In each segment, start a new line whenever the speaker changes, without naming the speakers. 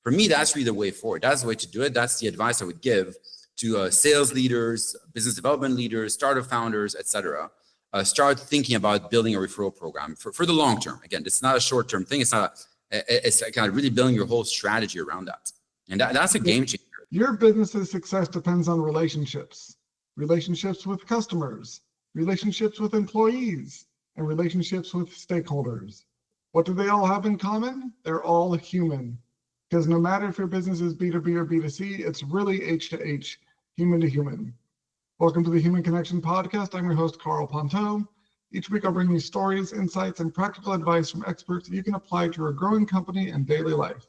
For me, that's really the way forward. That's the way to do it. That's the advice I would give to sales leaders, business development leaders, startup founders, etc. Start thinking about building a referral program for the long term. Again, it's not a short-term thing. It's kind of really building your whole strategy around that. And that's a game changer.
Your business's success depends on relationships with customers, relationships with employees, and relationships with stakeholders. What do they all have in common? They're all human. Because no matter if your business is B2B or B2C, it's really H to H, human to human. Welcome to the Human Connection Podcast. I'm your host, Carl Ponto. Each week I'll bring you stories, insights, and practical advice from experts that you can apply to your growing company and daily life.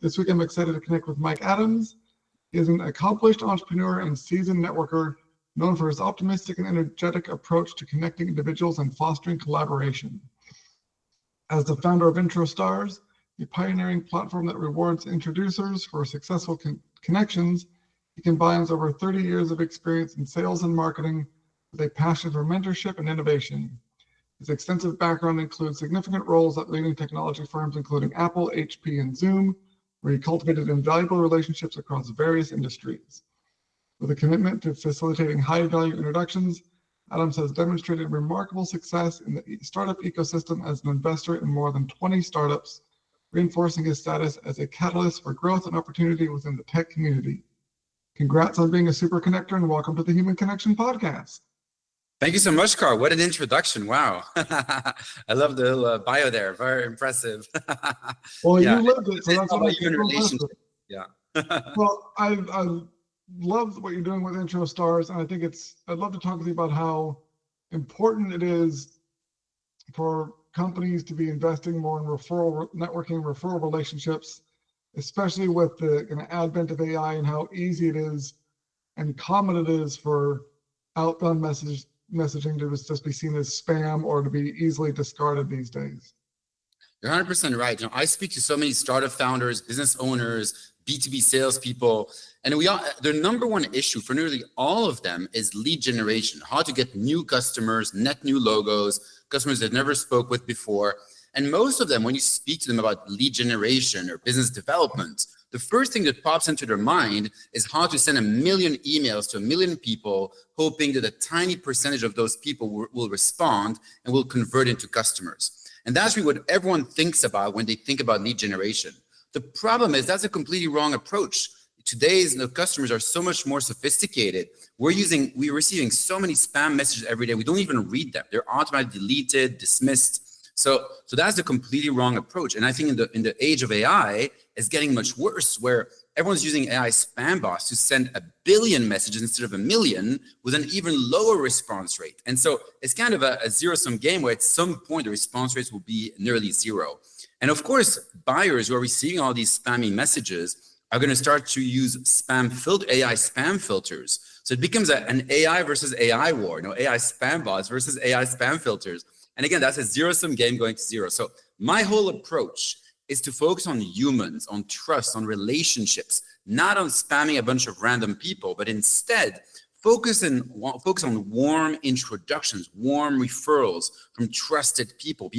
This week I'm excited to connect with Mike Adams. He is an accomplished entrepreneur and seasoned networker known for his optimistic and energetic approach to connecting individuals and fostering collaboration. As the founder of IntroStars, a pioneering platform that rewards introducers for successful connections, he combines over 30 years of experience in sales and marketing with a passion for mentorship and innovation. His extensive background includes significant roles at leading technology firms including Apple, HP, and Zoom, where he cultivated invaluable relationships across various industries. With a commitment to facilitating high-value introductions, Adams has demonstrated remarkable success in the startup ecosystem as an investor in more than 20 startups, reinforcing his status as a catalyst for growth and opportunity within the tech community. Congrats on being a super connector and welcome to the Human Connection Podcast.
Thank you so much, Carl. What an introduction. Wow. I love the little bio there. Very impressive.
Well, yeah. You lived it, so that's what
human relationship. Yeah.
Well, I love what you're doing with IntroStars, and I think I'd love to talk with you about how important it is for companies to be investing more in referral networking, referral relationships, especially with the advent of AI and how easy it is and common it is for outbound messaging to just be seen as spam or to be easily discarded these days.
You're 100% right. I speak to so many startup founders, business owners, B2B salespeople, and their number one issue for nearly all of them is lead generation, how to get new customers, net new logos, customers they've never spoke with before. And most of them, when you speak to them about lead generation or business development, the first thing that pops into their mind is how to send 1 million emails to 1 million people, hoping that a tiny percentage of those people will respond and will convert into customers. And that's really what everyone thinks about when they think about lead generation. The problem is that's a completely wrong approach. Today's customers are so much more sophisticated. We're receiving so many spam messages every day. We don't even read them. They're automatically deleted, dismissed. So that's the completely wrong approach. And I think in the age of AI, it's getting much worse, where everyone's using AI spam bots to send 1 billion messages instead of 1 million with an even lower response rate. And so it's kind of a zero-sum game where at some point the response rates will be nearly zero. And of course, buyers who are receiving all these spammy messages are going to start to use AI spam filters. So it becomes an AI versus AI war, AI spam bots versus AI spam filters. And again, that's a zero-sum game going to zero. So my whole approach is to focus on humans, on trust, on relationships, not on spamming a bunch of random people, but instead focus on warm introductions, warm referrals from trusted people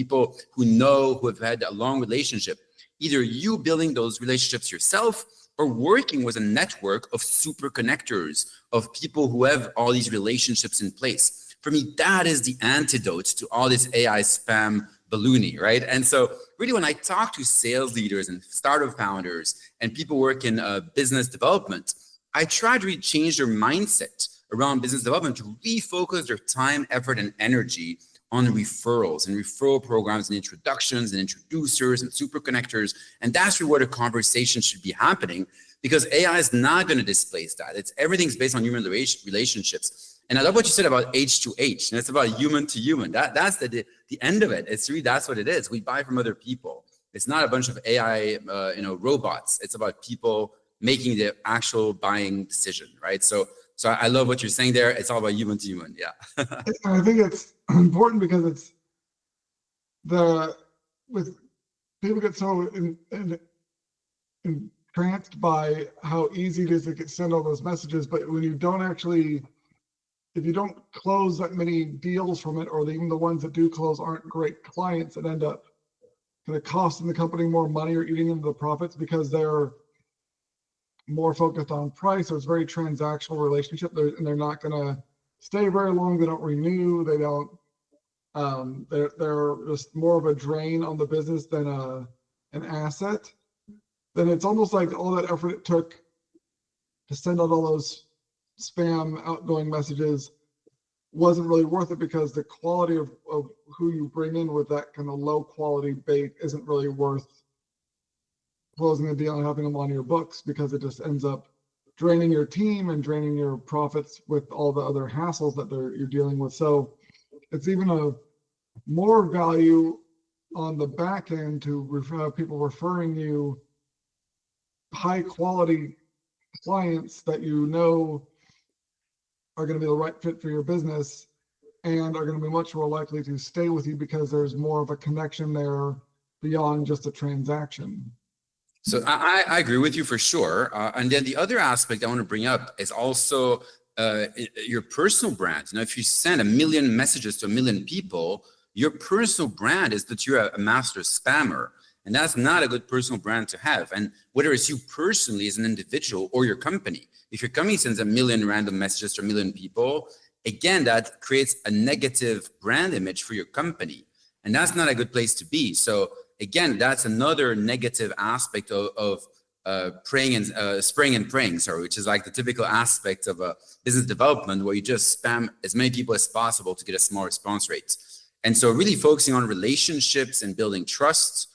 who have had a long relationship. Either you building those relationships yourself or working with a network of super connectors, of people who have all these relationships in place. For me, that is the antidote to all this AI spam ballooning, right? And so really when I talk to sales leaders and startup founders and people work in business development, I try to really change their mindset around business development to refocus their time, effort, and energy on referrals and referral programs and introductions and introducers and super connectors. And that's really where the conversation should be happening, because AI is not going to displace that. Everything's based on human relationships. And I love what you said about H to H, and it's about human to human. That's the end of it. It's really, that's what it is. We buy from other people. It's not a bunch of AI, robots. It's about people making the actual buying decision, right? So I love what you're saying there. It's all about human to human. Yeah.
I think it's important because with people get so entranced by how easy it is to send all those messages, but when you don't actually, if you don't close that many deals from it, or even the ones that do close aren't great clients that end up kind of costing the company more money or eating into the profits because they're more focused on price. So it's very transactional relationship. And they're not going to stay very long. They don't renew. They don't. They're just more of a drain on the business than an asset. Then it's almost like all that effort it took to send out all those spam outgoing messages wasn't really worth it, because the quality of who you bring in with that kind of low quality bait isn't really worth closing the deal and having them on your books, because it just ends up draining your team and draining your profits with all the other hassles that you're dealing with. So it's even a more value on the back end to have people referring you high quality clients that you know are going to be the right fit for your business and are going to be much more likely to stay with you, because there's more of a connection there beyond just a transaction.
So I agree with you for sure. And then the other aspect I want to bring up is also your personal brand. You know, if you send 1 million messages to 1 million people, your personal brand is that you're a master spammer. And that's not a good personal brand to have. And whether it's you personally as an individual or your company, if your company sends 1 million random messages to 1 million people, again, that creates a negative brand image for your company. And that's not a good place to be. So again, that's another negative aspect of spraying and praying, which is like the typical aspect of a business development, where you just spam as many people as possible to get a small response rate. And so really focusing on relationships and building trust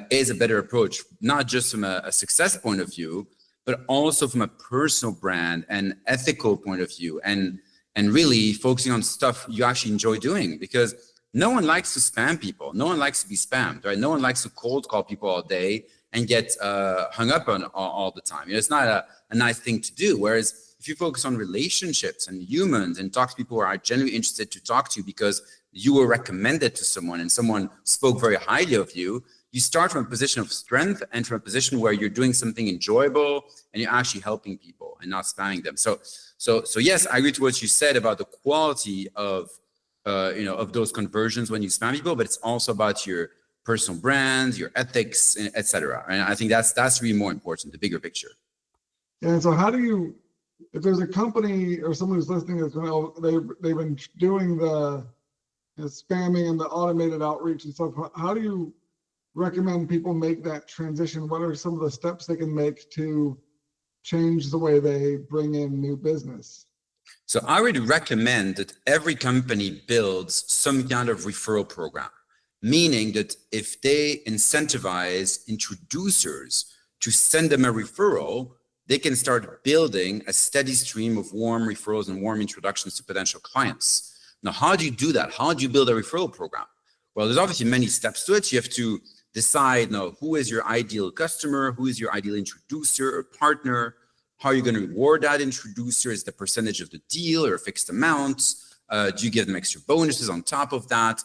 is a better approach, not just from a success point of view, but also from a personal brand and ethical point of view, and really focusing on stuff you actually enjoy doing, because no one likes to spam people. No one likes to be spammed, right? No one likes to cold call people all day and get hung up on all the time. You know, it's not a nice thing to do. Whereas if you focus on relationships and humans and talk to people who are genuinely interested to talk to you because you were recommended to someone and someone spoke very highly of you, you start from a position of strength and from a position where you're doing something enjoyable and you're actually helping people and not spamming them. So yes, I agree to what you said about the quality of of those conversions when you spam people, but it's also about your personal brand, your ethics, etc. And I think that's really more important, the bigger picture.
And so how do you, if there's a company or someone who's listening that's they've been doing the spamming and the automated outreach and stuff, how do you recommend people make that transition? What are some of the steps they can make to change the way they bring in new business?
So I would recommend that every company builds some kind of referral program, meaning that if they incentivize introducers to send them a referral, they can start building a steady stream of warm referrals and warm introductions to potential clients. Now, how do you do that? How do you build a referral program? Well, there's obviously many steps to it. You have to decide who is your ideal customer, who is your ideal introducer or partner. How are you going to reward that introducer? Is the percentage of the deal or a fixed amount? Do you give them extra bonuses on top of that?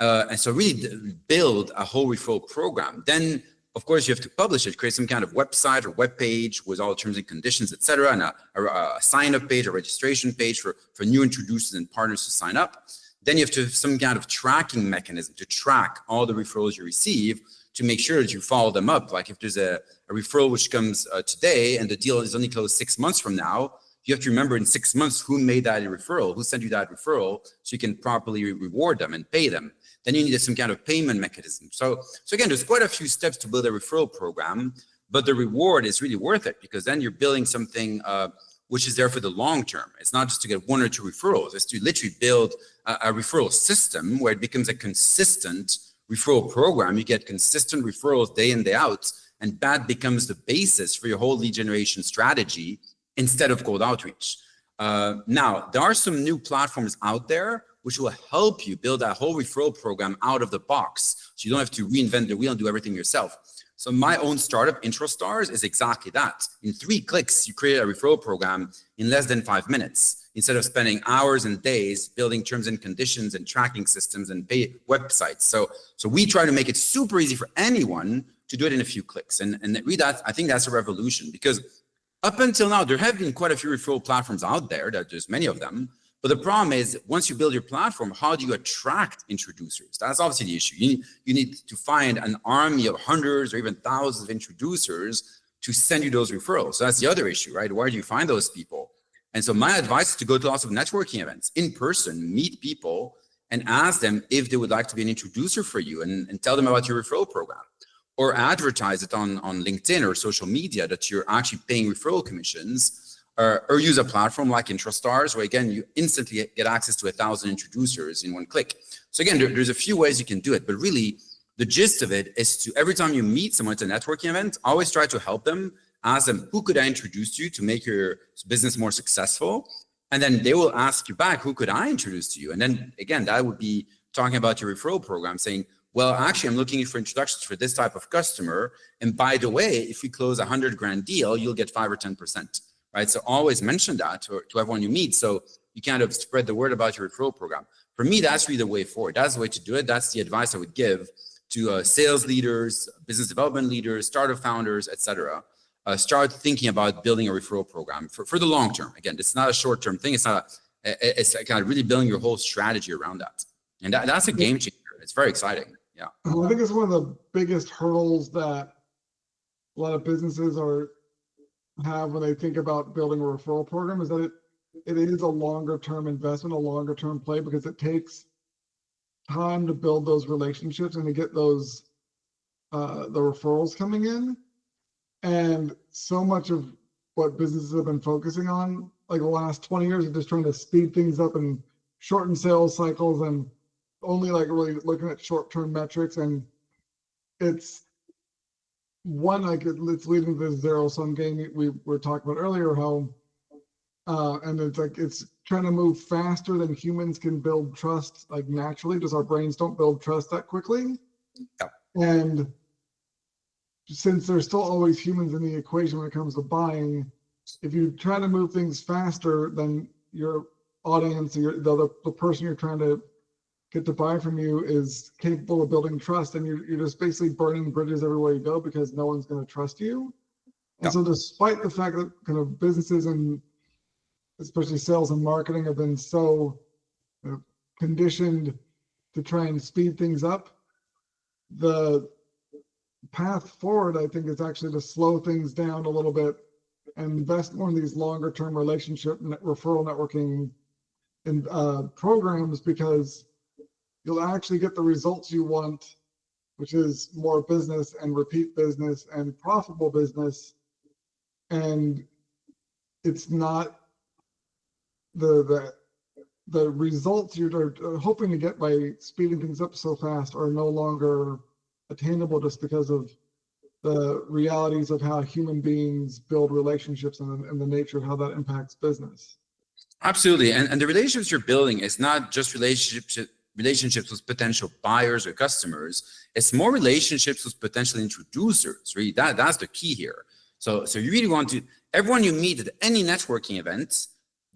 And so really build a whole referral program. Then, of course, you have to publish it, create some kind of website or web page with all the terms and conditions, et cetera, and a sign-up page, a registration page for new introducers and partners to sign up. Then you have to have some kind of tracking mechanism to track all the referrals you receive, to make sure that you follow them up. Like if there's a referral which comes today and the deal is only closed 6 months from now, you have to remember in 6 months who made that referral, who sent you that referral, so you can properly reward them and pay them. Then you need some kind of payment mechanism. So again, there's quite a few steps to build a referral program, but the reward is really worth it, because then you're building something which is there for the long term. It's not just to get 1 or 2 referrals. It's to literally build a referral system where it becomes a consistent referral program. You get consistent referrals day in, day out, and that becomes the basis for your whole lead generation strategy instead of cold outreach. Now, there are some new platforms out there which will help you build that whole referral program out of the box, so you don't have to reinvent the wheel and do everything yourself. So my own startup, IntroStars, is exactly that. In 3 clicks, you create a referral program in less than 5 minutes, instead of spending hours and days building terms and conditions and tracking systems and pay websites. So we try to make it super easy for anyone to do it in a few clicks. And really, I think that's a revolution, because up until now, there have been quite a few referral platforms out there. There's many of them. But the problem is, once you build your platform, how do you attract introducers? That's obviously the issue. You need to find an army of hundreds or even thousands of introducers to send you those referrals. So that's the other issue, right? Where do you find those people? And so my advice is to go to lots of networking events in person, meet people, and ask them if they would like to be an introducer for you, and tell them about your referral program, or advertise it on LinkedIn or social media that you're actually paying referral commissions, or use a platform like IntraStars, where again, you instantly get access to 1,000 introducers in one click. So again, there's a few ways you can do it, but really the gist of it is to, every time you meet someone at a networking event, always try to help them, ask them, who could I introduce you to make your business more successful? And then they will ask you back, who could I introduce to you? And then again, that would be talking about your referral program, saying, well, actually, I'm looking for introductions for this type of customer. And by the way, if you close a $100,000 deal, you'll get 5 or 10%, right? So always mention that to everyone you meet. So you kind of spread the word about your referral program. For me, that's really the way forward. That's the way to do it. That's the advice I would give to sales leaders, business development leaders, startup founders, et cetera. Start thinking about building a referral program for the long term. Again, it's not a short-term thing. It's kind of really building your whole strategy around that. And that's a game changer. It's very exciting. Yeah.
I think it's one of the biggest hurdles that a lot of businesses have when they think about building a referral program, is that it is a longer term investment, a longer term play, because it takes time to build those relationships and to get those the referrals coming in. And so much of what businesses have been focusing on, like the last 20 years, is just trying to speed things up and shorten sales cycles, and only like really looking at short-term metrics. And it's one, like it's leading to the zero-sum game we were talking about earlier, how and it's like it's trying to move faster than humans can build trust, like naturally, because our brains don't build trust that quickly.
Yeah.
And since there's still always humans in the equation when it comes to buying, if you try to move things faster, then your audience, the person you're trying to get to buy from you is capable of building trust, and you're just basically burning bridges everywhere you go because no one's going to trust you. And so despite the fact that kind of businesses and especially sales and marketing have been so conditioned to try and speed things up, the path forward, I think, is actually to slow things down a little bit and invest more in these longer term relationship referral networking and programs, because you'll actually get the results you want, which is more business and repeat business and profitable business. And it's not the results you're hoping to get by speeding things up so fast are no longer attainable, just because of the realities of how human beings build relationships and the nature of how that impacts business.
Absolutely. And the relationships you're building is not just relationships with potential buyers or customers. It's more relationships with potential introducers. Really, that's the key here. So you really want to, everyone you meet at any networking event,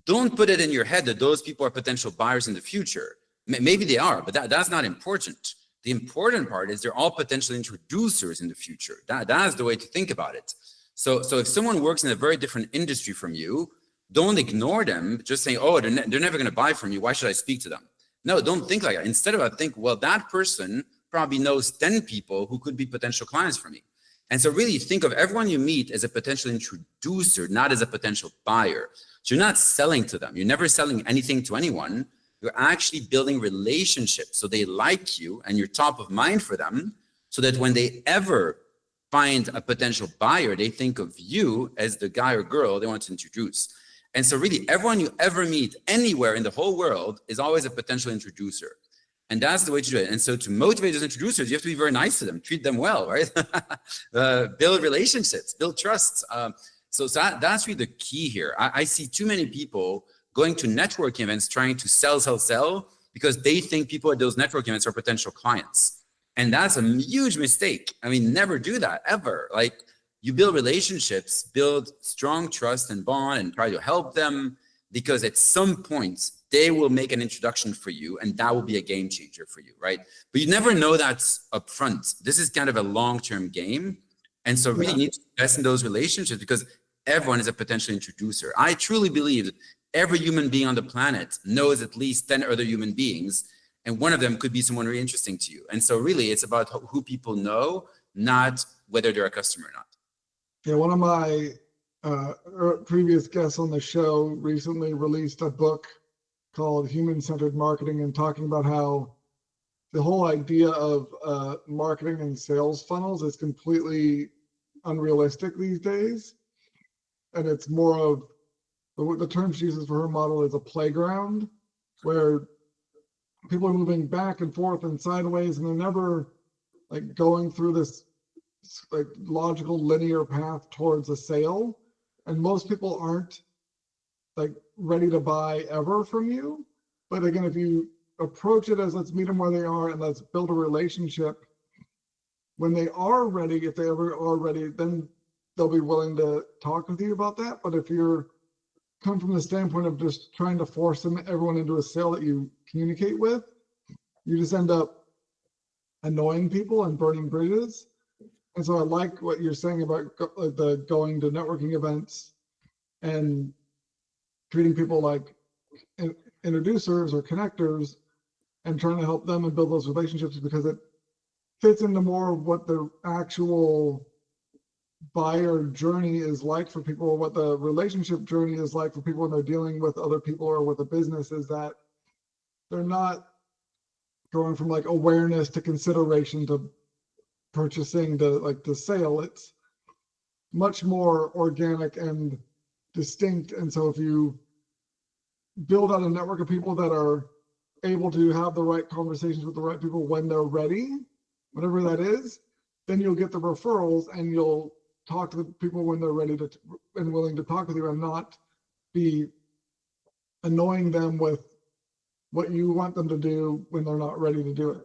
don't put it in your head that those people are potential buyers in the future. Maybe they are, but that's not important. The important part is they're all potential introducers in the future. That's the way to think about it. So if someone works in a very different industry from you, don't ignore them just saying, oh, they're never going to buy from you. Why should I speak to them? No, don't think like that. Instead of that, think, well, that person probably knows 10 people who could be potential clients for me. And so really think of everyone you meet as a potential introducer, not as a potential buyer. So you're not selling to them. You're never selling anything to anyone. You're actually building relationships so they like you and you're top of mind for them, so that when they ever find a potential buyer, they think of you as the guy or girl they want to introduce. And so really everyone you ever meet anywhere in the whole world is always a potential introducer. And that's the way to do it. And so to motivate those introducers, you have to be very nice to them, treat them well, right? Build relationships, build trust. So that's really the key here. I see too many people going to networking events trying to sell, because they think people at those networking events are potential clients. And that's a huge mistake. I mean, never do that, ever. Like, you build relationships, build strong trust and bond, and try to help them, because at some point they will make an introduction for you, and that will be a game changer for you, right? But you never know that up front. This is kind of a long-term game. And so really you need to invest in those relationships, because everyone is a potential introducer. I truly believe that every human being on the planet knows at least 10 other human beings, and one of them could be someone really interesting to you. And so really it's about who people know, not whether they're a customer or not.
Yeah, one of my previous guests on the show recently released a book called Human-Centered Marketing, and talking about how the whole idea of marketing and sales funnels is completely unrealistic these days. And it's more of the term she uses for her model is a playground where people are moving back and forth and sideways, and they're never like going through this like logical linear path towards a sale. And most people aren't like ready to buy ever from you. But again, if you approach it as let's meet them where they are and let's build a relationship, when they are ready, if they ever are ready, then they'll be willing to talk with you about that. But if you're come from the standpoint of just trying to force everyone into a sale that you communicate with, you just end up annoying people and burning bridges. And so I like what you're saying about the going to networking events and treating people like introducers or connectors and trying to help them and build those relationships, because it fits into more of what the actual buyer journey is like for people, or what the relationship journey is like for people when they're dealing with other people or with a business, is that they're not going from like awareness to consideration to purchasing to like the sale. It's much more organic and distinct. And so if you build out a network of people that are able to have the right conversations with the right people when they're ready, whatever that is, then you'll get the referrals and you'll talk to the people when they're ready to and willing to talk with you, and not be annoying them with what you want them to do when they're not ready to do it.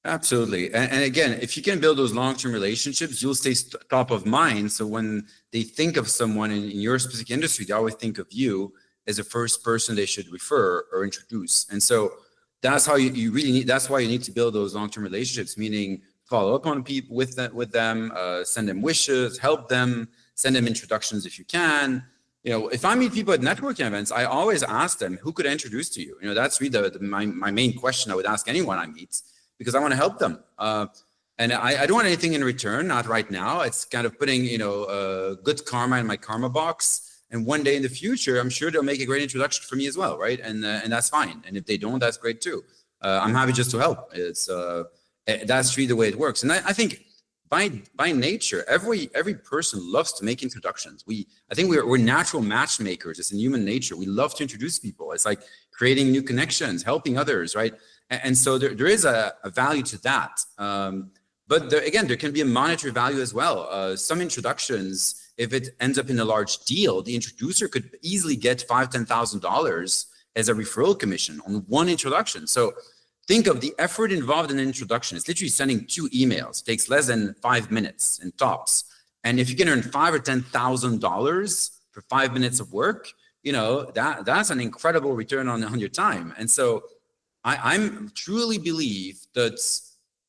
Absolutely. And again, if you can build those long-term relationships, you'll stay top of mind. So when they think of someone in your specific industry, they always think of you as the first person they should refer or introduce. And so that's how you really need, that's why you need to build those long-term relationships, meaning follow up on people with them, send them wishes, help them, send them introductions if you can. You know, if I meet people at networking events, I always ask them, who could I introduce to you? You know, that's really my main question I would ask anyone I meet, because I want to help them. And I don't want anything in return, not right now. It's kind of putting, good karma in my karma box. And one day in the future, I'm sure they'll make a great introduction for me as well, right? And that's fine. And if they don't, that's great too. I'm happy just to help. It's that's really the way it works. And I think by nature, every person loves to make introductions. I think we're natural matchmakers. It's in human nature. We love to introduce people. It's like creating new connections, helping others, right? And so there is a value to that. But again, there can be a monetary value as well. Some introductions, if it ends up in a large deal, the introducer could easily get $5,000, $10,000 as a referral commission on one introduction. So think of the effort involved in an introduction. It's literally sending 2 emails. It takes less than 5 minutes in tops. And if you can earn $5,000 or $10,000 for 5 minutes of work, that's an incredible return on your time. And so I'm truly believe that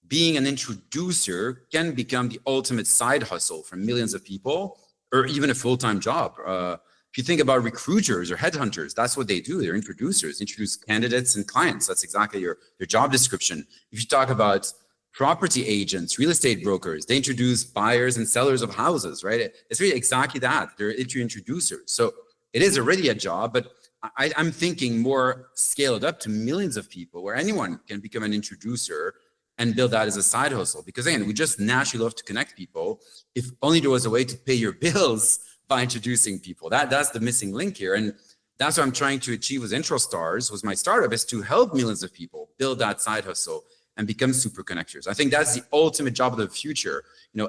being an introducer can become the ultimate side hustle for millions of people, or even a full-time job. If you think about recruiters or headhunters, that's what they do. They're introducers, introduce candidates and clients. That's exactly your job description. If you talk about property agents, real estate brokers, they introduce buyers and sellers of houses, right? It's really exactly that. They're introducers. So it is already a job, but I'm thinking more scaled up to millions of people, where anyone can become an introducer and build that as a side hustle. Because again, we just naturally love to connect people. If only there was a way to pay your bills by introducing people. That's the missing link here. And that's what I'm trying to achieve with IntroStars, was my startup, is to help millions of people build that side hustle and become super connectors. I think that's the ultimate job of the future.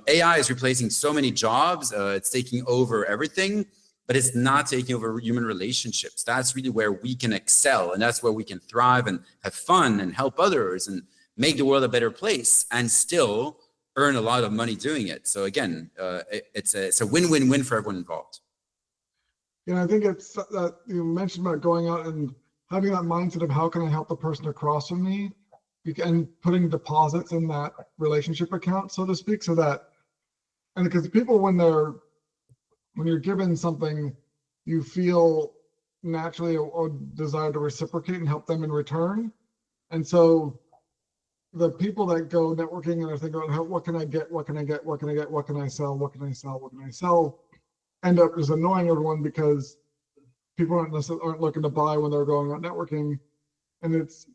AI is replacing so many jobs. It's taking over everything, but it's not taking over human relationships. That's really where we can excel, and that's where we can thrive and have fun and help others and make the world a better place, and still earn a lot of money doing it. So again, it's a win-win-win for everyone involved.
Yeah, I think it's that you mentioned about going out and having that mindset of how can I help the person across from me, and putting deposits in that relationship account, so to speak, so that, and because people, when you're given something, you feel naturally a desire to reciprocate and help them in return. And so the people that go networking and are thinking about what can I get, what can I get, what can I get, what can I sell, what can I sell, what can I sell, end up just annoying everyone because people aren't looking to buy when they're going out networking, and it's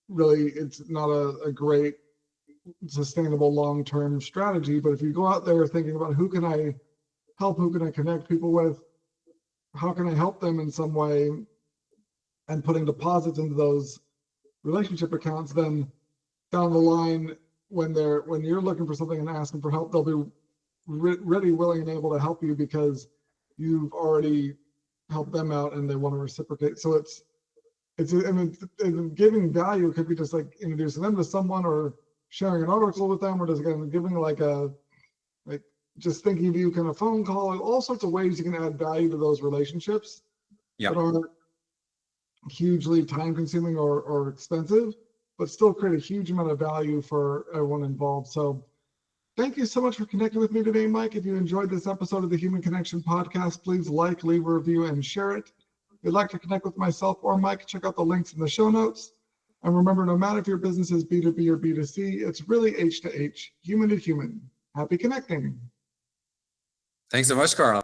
not a great sustainable long-term strategy. But if you go out there thinking about who can I help, who can I connect people with, how can I help them in some way, and putting deposits into those relationship accounts, then down the line, when you're looking for something and asking for help, they'll be ready, willing, and able to help you because you've already helped them out and they want to reciprocate. So and giving value could be just like introducing them to someone or sharing an article with them, or just giving like just thinking of you kind of phone call, all sorts of ways you can add value to those relationships that aren't hugely time consuming or expensive, but still create a huge amount of value for everyone involved. So thank you so much for connecting with me today, Mike. If you enjoyed this episode of the Human Connection Podcast, please like, leave a review, and share it. If you'd like to connect with myself or Mike, check out the links in the show notes. And remember, no matter if your business is B2B or B2C, it's really H to H, human to human. Happy connecting.
Thanks so much, Carl.